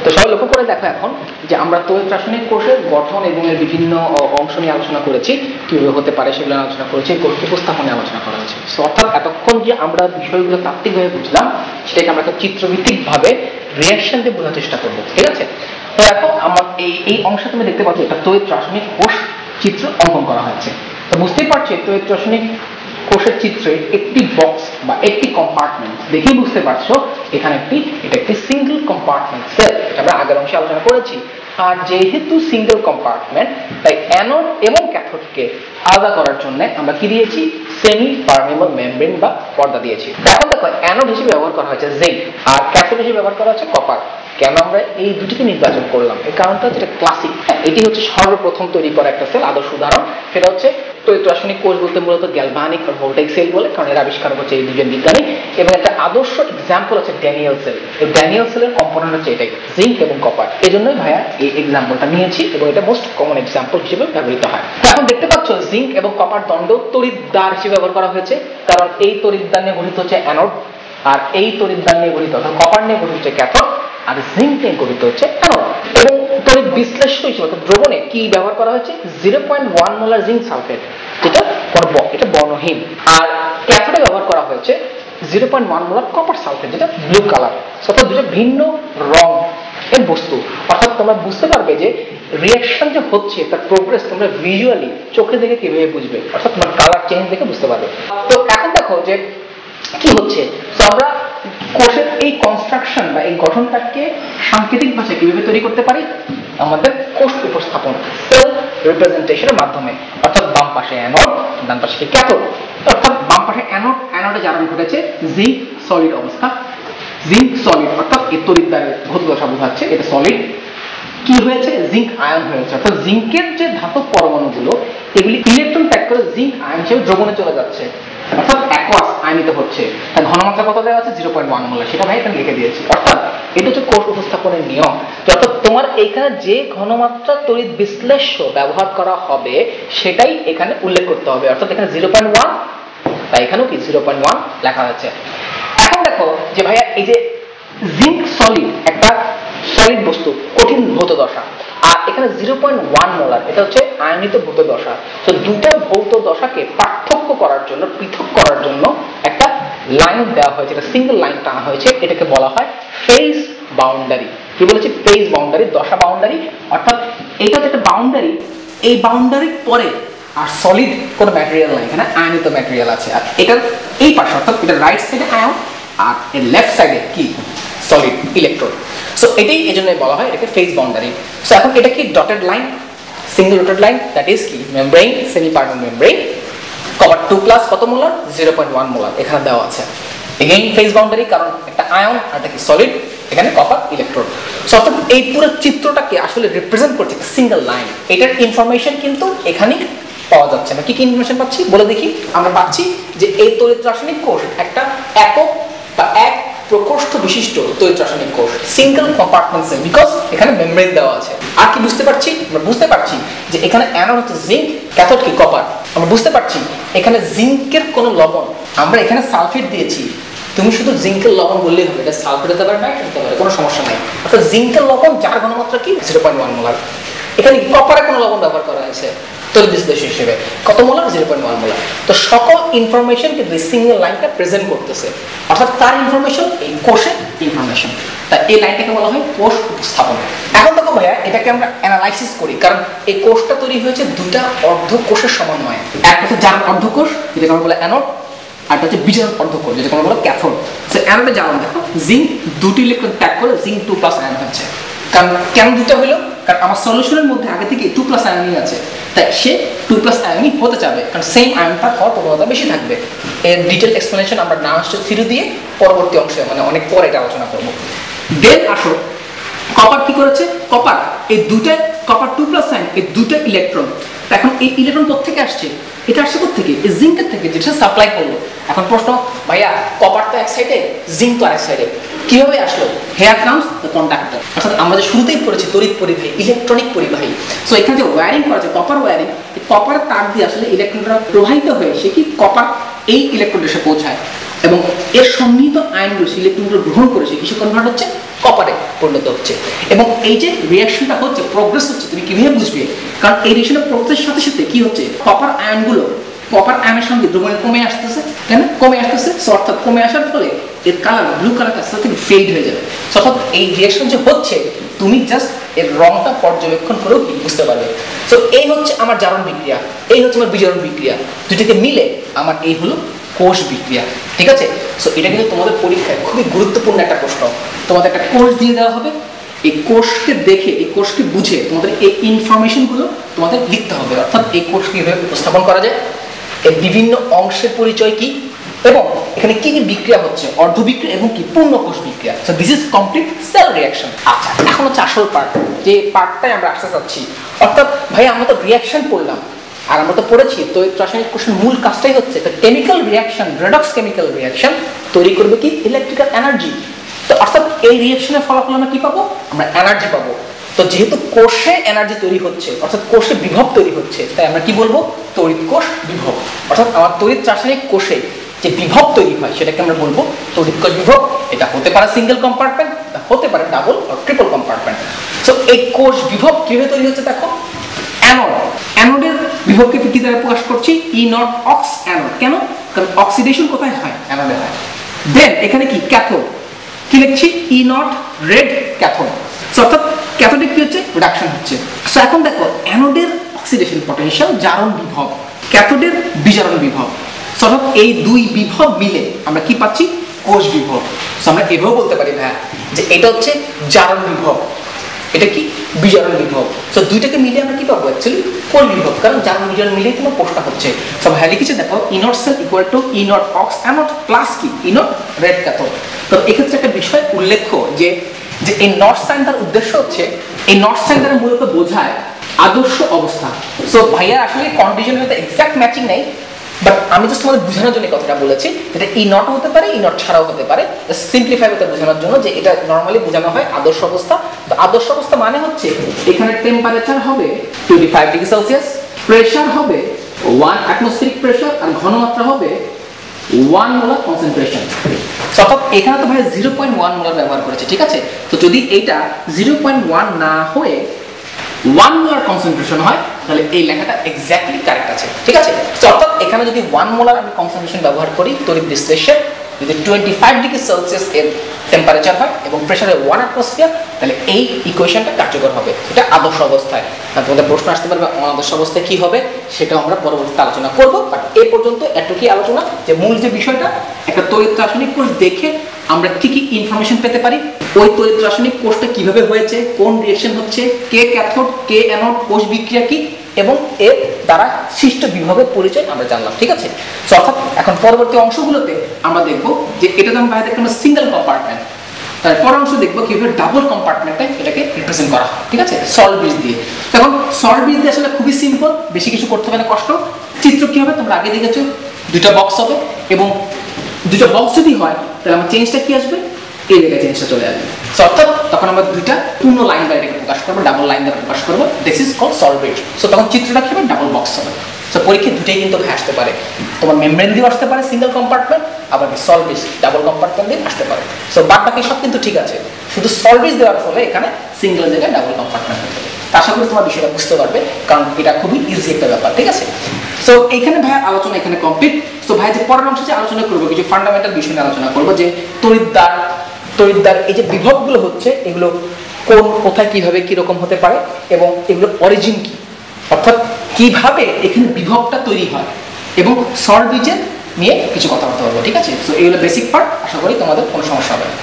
তো সবাই লক্ষ্য করে দেখো এখন যে আমরা তড়িৎ রাসায়নিক কোষের গঠন এবং এর বিভিন্ন অংশ নিয়ে আলোচনা করেছি, কিভাবে হতে পারে সেগুলো আলোচনা করেছি, উপস্থাপনে আলোচনা করা হয়েছে। অর্থাৎ এতক্ষণ যে আমরা বিষয়গুলো তাত্ত্বিকভাবে বুঝলাম সেটাকে আমরা একটা চিত্রভিত্তিক ভাবে রিয়াকশন দিয়ে বোঝার চেষ্টা করবো, ঠিক আছে? তো এখন আমার এই অংশে তুমি দেখতে পাচ্ছ একটা তড়িৎ রাসায়নিক কোষ চিত্র অঙ্কন করা হয়েছে। তো বুঝতেই পারছি তড়িৎ রাসায়নিক কোষের চিত্রে একটি বক্স বা একটি কম্পার্টমেন্ট দেখেই বুঝতে পারছো এখানে এটা একটি সিঙ্গেল কম্পার্টমেন্ট সেল, আমরা আগের অংশে আলোচনা করেছি। আর যেহেতু সিঙ্গেল কম্পার্টমেন্ট, তাই অ্যানোড এবং ক্যাথোডকে আলাদা করার জন্য আমরা কি দিয়েছি? সেমি পারমিয়েবল মেমব্রেন বা পর্দা দিয়েছি। এখন দেখো অ্যানোড হিসেবে ব্যবহার করা হয়েছে জিঙ্ক আর ক্যাথোড হিসেবে ব্যবহার করা হচ্ছে কপার। কেন আমরা এই দুটিকে নির্বাচন করলাম? এই কারণটা হচ্ছে ক্লাসিক, এটি হচ্ছে সর্বপ্রথম তৈরি করা একটা সেল, আদর্শ উদাহরণ। সেটা হচ্ছে তড়িৎ রাসায়নিক কোষ বলতে মূলত গ্যালভানিক আর ভোল্টাইক সেল বলে, কারণ এর আবিষ্কারক হচ্ছে এই দুজন বিজ্ঞানী। এবং একটা আদর্শ এক্সাম্পল হচ্ছে ড্যানিয়েল সেল। এই ড্যানিয়েল সেলের কম্পোনেন্ট হচ্ছে এটাই, জিঙ্ক এবং কপার। এই জন্যই ভাইয়া এই এক্সাম্পলটা নিয়েছি এবং এটা মোস্ট কমন এক্সাম্পল হিসেবে ব্যবহৃত হয়। এখন দেখতে পাচ্ছ জিঙ্ক এবং কপার দণ্ড তড়িৎদ্বার হিসেবে ব্যবহার করা হয়েছে, কারণ এই তড়িৎদ্বার নিয়ে গঠিত হচ্ছে অ্যানোড, আর এই তড়িৎদ্বার নিয়ে গঠিত অর্থাৎ কপার নিয়ে গঠিত হচ্ছে ক্যাথোড, আর জিঙ্ক নিয়ে গঠিত হচ্ছে অ্যানোড। এবং তড়িৎ বিশ্লেষ্য হিসেবে অর্থাৎ দ্রবণে কি ব্যবহার করা হয়েছে? 0.1 মোলার জিঙ্ক সালফেট, যেটা এটা বর্ণহীন। আর ক্যাথোডে ব্যবহার করা হয়েছে 0.1 মোলার কপার সালফেট, যেটা ব্লু কালার। অর্থাৎ দুটো ভিন্ন রং এর বস্তু। অর্থাৎ তোমরা বুঝতে পারবে যে রিঅ্যাকশন যে হচ্ছে তার প্রোগ্রেস তোমরা ভিজুয়ালি চোখে দেখে কিভাবে বুঝবে, অর্থাৎ তোমার কালার চেঞ্জ দেখে বুঝতে পারবে। তো এখন দেখো যে কি হচ্ছে। তো আমরা কোষের এই কনস্ট্রাকশন বা এই গঠনটাকে সাংকেতিক ভাষায় কিভাবে তৈরি করতে পারি? আমাদের কোষ উপস্থাপন, সেল রিপ্রেজেন্টেশনের মাধ্যমে। অর্থাৎ বাম পাশে অ্যানোড, ডান পাশে ক্যাথোড। অর্থাৎ বাম পাশে অ্যানোড, অ্যানোডে জারণ ঘটেছে জিঙ্ক সলিড অবস্থা, জিঙ্ক সলিড অর্থাৎ এই তড়িৎদ্বারের ভৌত দশা বোঝাচ্ছে, এটা সলিড। কি হয়েছে? জিঙ্ক আয়ন হয়েছে। অর্থাৎ জিঙ্কের যে ধাতব পরমাণুগুলো এগুলি ইলেকট্রন ত্যাগ করে জিঙ্ক আয়ন হিসেবে দ্রবণে চলে যাচ্ছে, অর্থাৎ অ্যাকোয়াস আয়নিত হচ্ছে। তার ঘনমাত্রা কত দেওয়া আছে? 0.1 মোলার, সেটা ভাই এখানে লিখে দিয়েছি। অর্থাৎ এটা হচ্ছে কোষ উপস্থাপনের নিয়ম। অর্থাৎ তোমার এখানে যে ঘনমাত্রা তড়িৎ বিশ্লেষ্য ব্যবহার করা হবে সেটাই এখানে উল্লেখ করতে হবে। অর্থাৎ এখানে 0.1, তাই এখানেও কি 0.1 লেখা হয়েছে। এখন দেখো যে ভাইয়া এই যে জিঙ্ক সলিড একটা সলিড বস্তু, কঠিন ভৌত দশা, আর এখানে 0.1 মোলার এটা হচ্ছে আয়নিত ভৌত দশা। তো দুটো ভৌত দশাকে পার্থক্য করার জন্য, পৃথক করার জন্য একটা লাইন দেওয়া হয়েছে, এটা সিঙ্গেল লাইন টানা হয়েছে। এটাকে বলা হয় ফেজ বাউন্ডারি। কি বলেছি? ফেজ বাউন্ডারি, দশা বাউন্ডারি। অর্থাৎ এটা হচ্ছে একটা বাউন্ডারি, এই বাউন্ডারির পরে আর সলিড কোনো ম্যাটেরিয়াল নাই, এখানে আয়নিত ম্যাটেরিয়াল আছে। আর এটার এই পাশে অর্থাৎ এটা রাইট সাইডে আয়ন আর এর লেফট সাইডে কি? Solid electron. সো এটাই এজন্য বলা হয় এটাকে ফেজ বাউন্ডারি। সো এখন এটা কি? Dotted line, single dotted line, that is কি? Membrane, semi permeable membrane. Copper 2+ কত মোলার? 0.1 মোলার এখানে দেওয়া আছে। এগেইন ফেজ বাউন্ডারি, কারণ একটা আয়ন আর একটা কি সলিড, এখানে কপার ইলেকট্রন। সো অর্থাৎ এই পুরো চিত্রটাকে আসলে রিপ্রেজেন্ট করছে একটা সিঙ্গেল লাইন। এটার ইনফরমেশন কিন্তু এখানেই পাওয়া যাচ্ছে না। কি কি ইনফরমেশন পাচ্ছি বলে দেখি? আমরা পাচ্ছি যে এই তড়িৎ রাসায়নিক কোষ একটা একক বা এক প্রকোষ্ঠ বিশিষ্ট তড়িৎ রাসায়নিক কোষ, সিঙ্গেল কম্পার্টমেন্ট সেল, বিকজ এখানে মেমব্রেন দেওয়া আছে। আর কি বুঝতে পারছি? আমরা বুঝতে পারছি যে এখানে অ্যানোড হচ্ছে জিঙ্ক, ক্যাথোড কি? কপার। আমরা বুঝতে পারছি এখানে জিঙ্কের কোনো লবণ, আমরা এখানে সালফেট দিয়েছি, তুমি শুধু জিঙ্কের লবণ বললেই হবে, এটা সালফেট হতে পারে, নাইট্রেট হতে পারে, কোনো সমস্যা নাই। অর্থাৎ জিঙ্কের লবণ যার ঘনমাত্রা কি? 0.1 মোলার। এখানে কপারে কোনো লবণ ব্যবহার করা হয়েছে তড়িৎ বিশ্লেষ্য হিসেবে, কত মোলার? 0.1 মোলার। তো সকল ইনফরমেশন কিন্তু এই সিঙ্গেল লাইনটা প্রেজেন্ট করতেছে, অর্থাৎ তার ইনফরমেশন এই কোষের ইনফরমেশন। তাই এই লাইনটাকে বলা হয় কোষ উপস্থাপন। এখন দেখো ভাইয়া এটাকে আমরা অ্যানালাইসিস করি, কারণ এই কোষটা তৈরি হয়েছে দুটা অর্ধ কোষের সমন্বয়ে। একটা হচ্ছে জারণ অর্ধকোষ, যেটাকে আমরা বলে অ্যানোড, আর একটা হচ্ছে বিজারণ অর্ধকোষ, যেটাকে আমরা বলে ক্যাথোড। সো অ্যানোডে জারণ দেখো জিঙ্ক দুটি ইলেকট্রন ত্যাগ করে জিঙ্ক 2+ আয়ন হচ্ছে। কারণ কেন দুটা হলো? কারণ আমার সলিউশনের মধ্যে আগে থেকে 2+ আয়নই আছে, তাই সে 2+ আয়নই হতে যাবে, কারণ সেম আয়নটা হওয়ার প্রবণতা বেশি থাকবে। এর ডিটেল এক্সপ্লেনেশন আমরা নার্সের থিওরি দিয়ে পরবর্তী অংশে মানে অনেক পরে এটা আলোচনা করব। দেন আসো কপার কি করেছে? কপার এই দুটা কপার 2+ আয়ন, এই দুটো ইলেকট্রন। এখন এই ইলেকট্রন কোথা থেকে আসছে? এটা আসছে কোথা থেকে? এই জিঙ্কের থেকে, যেটা সাপ্লাই করলো। এখন প্রশ্ন, ভাইয়া কপার তো এক সাইডে, জিঙ্ক তো আরেক সাইডে, কিভাবে আসলো? Hair comes the conductor. অর্থাৎ আমরা যে শুরুতেই পড়েছি তড়িৎ পরিবাহী, ইলেকট্রনিক পরিবাহী। সো এখানে যে ওয়্যারিং করা আছে কপার ওয়্যারিং, এই কপারের তার দিয়ে আসলে ইলেকট্রনটা প্রবাহিত হয়ে সে কি কপার এই ইলেকট্রনে এসে পৌঁছায় এবং এর সন্নিহিত আয়নগুলো ইলেকট্রনগুলো গ্রহণ করে সে কিসে কনভার্ট হচ্ছে? কপারে পরিণত হচ্ছে। এবং এই যে রিয়াকশনটা হচ্ছে, প্রোগ্রেস হচ্ছে, তুমি কিভাবে বুঝবে? কারণ এই রিয়াকশনের প্রোগ্রেসের সাথে সাথে কি হচ্ছে, কপার আয়নগুলো কপার আয়নের সঙ্গে দ্রবণে কমে আসতেছে, তাই না? কমে আসতেছে, অর্থাৎ কমে আসার ফলে এর কালার ব্লু কালারটা আস্তে আস্তে ফেড হয়ে যাবে। অর্থাৎ এই রিয়াকশন যে হচ্ছে তুমি জাস্ট এর রংটা পর্যবেক্ষণ করেও বুঝতে পারবে। সো এই হচ্ছে আমার জারণ বিক্রিয়া, এই হচ্ছে আমার বিজারণ বিক্রিয়া, দুটিকে মিলে আমার এই হলো কোষ বিক্রিয়া। ঠিক আছে? সো এটা কিন্তু তোমাদের পরীক্ষায় খুবই গুরুত্বপূর্ণ একটা প্রশ্ন। তোমাদের একটা কোষ দিয়ে দেওয়া হবে, এই কোষকে দেখে, এই কোষকে বুঝে তোমাদের এই ইনফরমেশনগুলো তোমাদের লিখতে হবে। অর্থাৎ এই কোষ কিভাবে উপস্থাপন করা যায়, এর বিভিন্ন অংশের পরিচয় কি, এবং এখানে কি কি বিক্রিয়া হচ্ছে, অর্ধ বিক্রিয়া এবং কি পূর্ণ কোষ বিক্রিয়া। So this is complete cell reaction. আচ্ছা, এখন হচ্ছে আসল পার্ট, যে পার্টটাই আমরা আসতে চাচ্ছি। অর্থাৎ ভাই আমরা তো রিঅ্যাকশন পড়লাম, আর আমরা তো পড়েছি তো রাসায়নিক কোষের মূল কাজটাই হচ্ছে chemical reaction, redox chemical reaction তৈরি করবে কি ইলেকট্রিক্যাল এনার্জি। তো অর্থাৎ এই রিঅ্যাকশনের ফলাফল আমরা কি পাবো, আমরা এনার্জি পাবো। তো যেহেতু কোষে এনার্জি তৈরি হচ্ছে, অর্থাৎ কোষে বিভব তৈরি হচ্ছে, তাই আমরা কি বলবো, তড়িৎ কোষ বিভব। অর্থাৎ আমার তড়িৎ রাসায়নিক কোষে যে বিভব তৈরি হয় সেটাকে আমরা বলবো তড়িৎ কোষ বিভব। এটা হতে পারে সিঙ্গেল কম্পার্টমেন্ট, হতে পারে ডাবল আর ট্রিপল কম্পার্টমেন্ট। সো এই কোষ বিভব কিভাবে তৈরি হচ্ছে দেখো, অ্যানোড, অ্যানোডের বিভবকে কি দ্বারা প্রকাশ করছি, ই নট অক্স অ্যানোড। কেন? কারণ অক্সিডেশন কোথায় হয়, অ্যানোডে হয়। দেন এখানে কি ক্যাথোড, কি লিখছি, ই নট রেড ক্যাথোড। সো অর্থাৎ ক্যাথোডে কি হচ্ছে, রিডাকশন হচ্ছে। সো এখন দেখো অ্যানোডের অক্সিডেশন পটেনশিয়াল জারণ বিভব, ক্যাথোডের বিজারণ বিভব। সো অর্থাৎ এই দুই বিভব মিলে আমরা কি পাচ্ছি, কোষ বিভব। সো আমরা এভাবেও বলতে পারি না যে এটা হচ্ছে জারণ বিভব, এটা কি বিজারণ বিভব। সো দুইটাকে মিলে আমরা কি পাবো, অ্যাকচুয়ালি কোষ বিভব, কারণ জারণ বিজারণ মিলেই তোমার কোষটা হচ্ছে। সব হ্যাঁ লিখেছে দেখো, E naught cell equal to E naught ox anode plus কি ই নট রেড ক্যাথোড। তো এক্ষেত্রে একটা বিষয় উল্লেখ্য যে এই নট সাইন তার উদ্দেশ্য হচ্ছে, এই নট সাইন দ্বারা মূলত বোঝায় আদর্শ অবস্থা। সো ভাইয়া আসলে কন্ডিশনের সাথে এক্সাক্ট ম্যাচিং নেই, বাট আমি জাস্ট তোমাদের বোঝানোর জন্য কথাটা বলেছি। এটা ই নট হতে পারে, ই নট ছাড়াও হতে পারে, সিম্পলিফাই করতে বোঝানোর জন্য যে এটা নর্মালি বোঝানো হয় আদর্শ অবস্থা। তো আদর্শ অবস্থা মানে হচ্ছে এখানে টেম্পারেচার হবে 25 ডিগ্রি সেলসিয়াস, প্রেসার হবে 1 অ্যাটমসফিয়ারিক প্রেসার, আর ঘনমাত্রা হবে 1 মোলার কনসেন্ট্রেশন। অর্থাৎ এখানে তো ভাই 0.1 মোলার ব্যবহার করেছে, ঠিক আছে? তো যদি এইটা 0.1 না হয়ে 1 মোলার কনসেন্ট্রেশন হয় তাহলে এই লেখাটা এক্স্যাক্টলি কারেক্ট আছে, ঠিক আছে? তো অর্থাৎ এখানে যদি 1 মোলার আমি কনসেন্ট্রেশন ব্যবহার করি তড়িৎ বিশ্লেষণ, যদি 25 ডিগ্রি সেলসিয়াস এর টেম্পারেচার হয় এবং প্রেসারে 1 অ্যাটমসফিয়ার, তাহলে এই ইকুয়েশনটা কার্যকর হবে। এটা আদর্শ অবস্থায়। তোমাদের প্রশ্ন আসতে পারবে অনাদর্শ অবস্থায় কি হবে, সেটাও আমরা পরবর্তীতে আলোচনা করব। বাট এই পর্যন্ত এতটুকুই আলোচনা, যে মূল যে বিষয়টা, একটা তড়িৎ রাসায়নিক কোষ দেখে আমরা কি কি ইনফরমেশন পেতে পারি, ওই তড়িৎ রাসায়নিক কোষটা কিভাবে হয়েছে, কোন রিঅ্যাকশন হচ্ছে, কে ক্যাথোড কে অ্যানোড, কোষ বিক্রিয়া কি, এবং এর দ্বারা সৃষ্ট বিভবের পরিচয় আমরা জানলাম, ঠিক আছে? সো অর্থাৎ এখন পরবর্তী অংশগুলোতে আমরা দেখব যে এটা যেমন বাইরে দেখলাম সিঙ্গেল কম্পার্টমেন্ট, তারপর অংশ দেখবো কিভাবে ডাবল কম্পার্টমেন্টে এটাকে রিপ্রেজেন্ট করা হয়, ঠিক আছে? সল্ট ব্রিজ দিয়ে। এখন সল্ট ব্রিজ দিয়ে আসলে খুবই সিম্পল, বেশি কিছু করতে হবে না, কষ্ট। চিত্র কি হবে তোমরা আগে দেখেছো, দুইটা বক্স হবে, এবং দুইটা বক্স যদি হয় তাহলে আমার চেঞ্জটা কি আসবে, এই জায়গায় চেঞ্জটা চলে আসবে। সো অর্থাৎ তখন আমরা দুইটা পূর্ণ লাইন দ্বারা এটাকে প্রকাশ করবো, ডাবল লাইন দ্বারা প্রকাশ করবো, this is called salt bridge. So তখন চিত্রটা কি হবে, ডাবল বক্স হবে। সো পরীক্ষা দুটোই কিন্তু আসতে পারে, তোমার মেমব্রেন দিয়ে আসতে পারে সিঙ্গেল কম্পার্টমেন্ট, আবার সল্ট ব্রিজ ডাবল কম্পার্টমেন্ট দিয়ে আসতে পারে। সো বাদ বাকি সব কিন্তু ঠিক আছে, শুধু সল্ট ব্রিজ দেওয়ার ফলে এখানে সিঙ্গেল জায়গায় ডাবল কম্পার্টমেন্ট হতে হবে। আশা করি তোমার বিষয়টা বুঝতে পারবে, কারণ এটা খুবই ইজি একটা ব্যাপার, ঠিক আছে? সো এখানে ভাই আলোচনা এখানে কমপ্লিট। সো ভাই যে পরের অংশে যে আলোচনা করবো, কিছু ফান্ডামেন্টাল বিষয় নিয়ে আলোচনা করবো, যে তড়িৎদ্বার এই যে বিভবগুলো হচ্ছে এগুলো কোথায় কিভাবে কিরকম হতে পারে, এবং এগুলোর অরিজিন কি, অর্থাৎ কিভাবে এখানে বিভবটা তৈরি হয়, এবং সল্ট ব্রিজের নিয়ে কিছু কথা বলতে পারবো, ঠিক আছে? সো এগুলো বেসিক পার্ট, আশা করি তোমাদের কোনো সমস্যা হবে না।